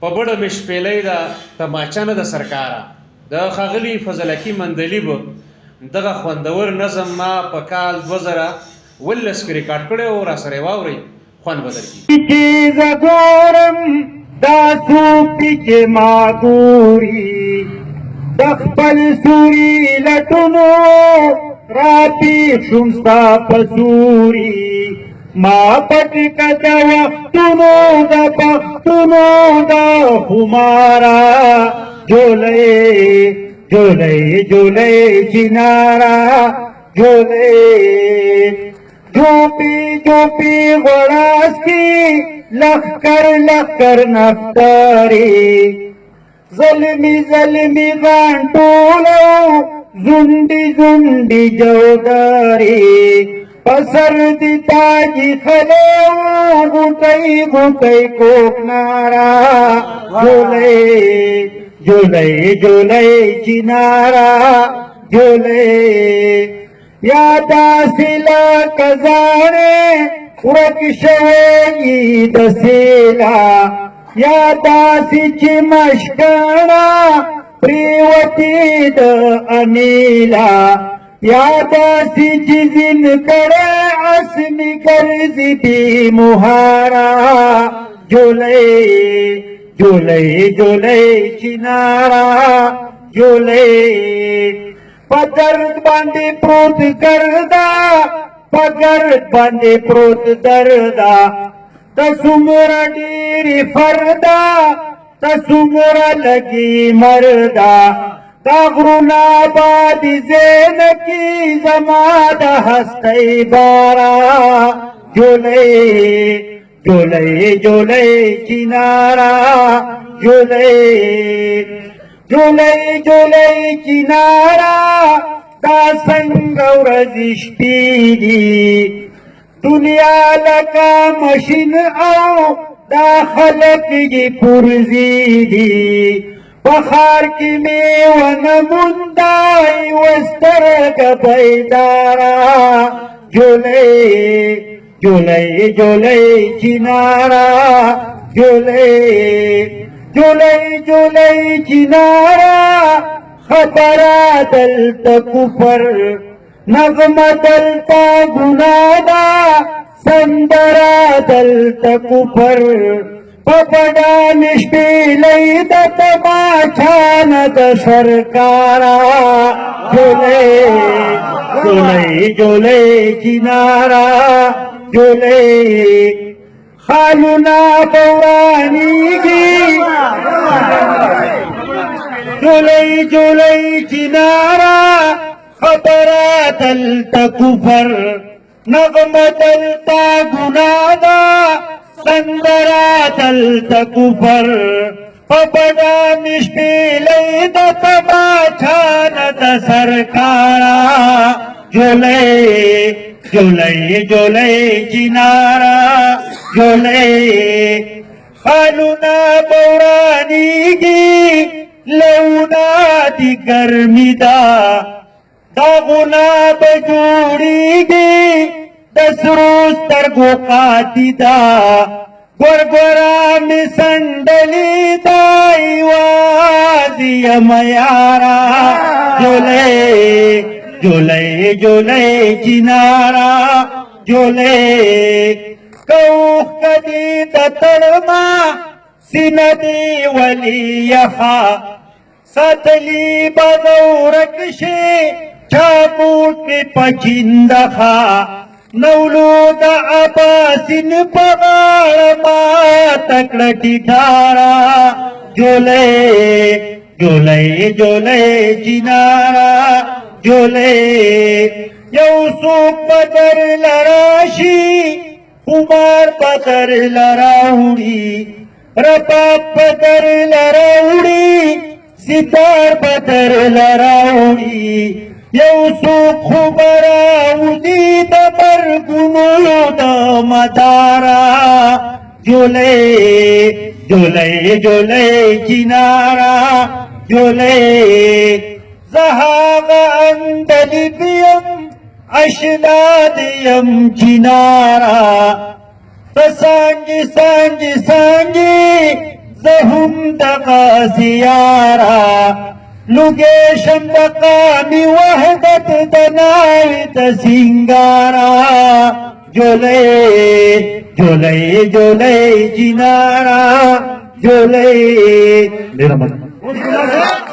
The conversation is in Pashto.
په بډه مې شپېلۍ ده تماچه نه د سرکاره د ښاغلي فضل حکیم مندلي به دغه خوندور نظم ما په کال 2019 کې ریکارډ کړی او راسره یې واورئ خوند به درکړي. چیزه ګورم دا څوک چې ما ګوري د خپل سوري لټونو راپېښ شوم ستا په سوري ما پټ که د وختونو د بختونو د خماره جولۍ جولۍ جولۍ چیناره جولۍ جوپی جوپی غړاسکی لخکر لخکر نفتاری ظلمی ظلمی غانټولو زنډی زنډی جوداری پسر دی تاجی خلو غوټی غوټی کوکنارا جولۍ جولۍ جولۍ چینارا جولۍ یا داسې لکه زاړې ورک شوی د سیلا یا داسې چې مشکڼه پرېوتې د امیلا یا داسې چې زین کړی اسمې ګرځي بې مهاره جولۍ جولۍ جولۍ چیناره جولۍ په درد باندې پروت ګردا په ګرد باندې پروت دردا ته څومره ډېرې فردا ته څومره لګي مردا دا غرونه بادي زینه کې زما د هستۍ بارا جولۍ جولۍ جولۍ چیناره جولۍ جولۍ جولۍ چیناره دا څنګه ورځې شپې دي دنیا لکه مشین او دا خلک یې پرزې دي په ښار کې مې ونه موندی یوه سترګه بیداره جولۍ جولۍ جولۍ چیناره جولۍ جولۍ جولۍ چیناره خطره دلته کفر نغمه دلته ګناه ده سندره دلته کفر په بډانې شپېلۍ د تماچا نه د سرکاره جولۍ جولۍ جولۍ چیناره جولۍ خالونه به ورانېږي جولۍ جولۍ چیناره خبره دلته کفر نغمه دلته ګناه ده سندره دلته کفر په بډانې شپېلۍ د تماچا نه د سرکاره جولۍ جولۍ جولۍ چیناره جولۍ خالونه به ورانېږي لونه دي ګرمي ده داغونه به جوړېږي د سرو سترګو قاتي ده ګورګوره مې سنډلې ده یوازې یم یاره جولۍ جولۍ جولۍ چیناره جولۍ که اوښکه دې د تړمه سینه دې ولې یخه ساتلي به زه ورک شي چاپوټ مې په چندخه نولو د عباسین په غاړه ماته کړه ټیټاره جولۍ جولۍ جولۍ چیناره جولۍ یو څوک به درله راشي خمار به درله راوړي رباب به درله راوړي ستار به درله راوړي یو څوک خو به راوځي د مرګونو د مداره جولۍ جولۍ جولۍ چیناره جولۍ زه هغه اندلیب یم اشنا دیم چیناره ته سانګې سانګې سانګې زه هم زیارا لگے شمقامی وحدت دنائت سنگارا جولے جولے جولے جنارا جولے میرا مطلب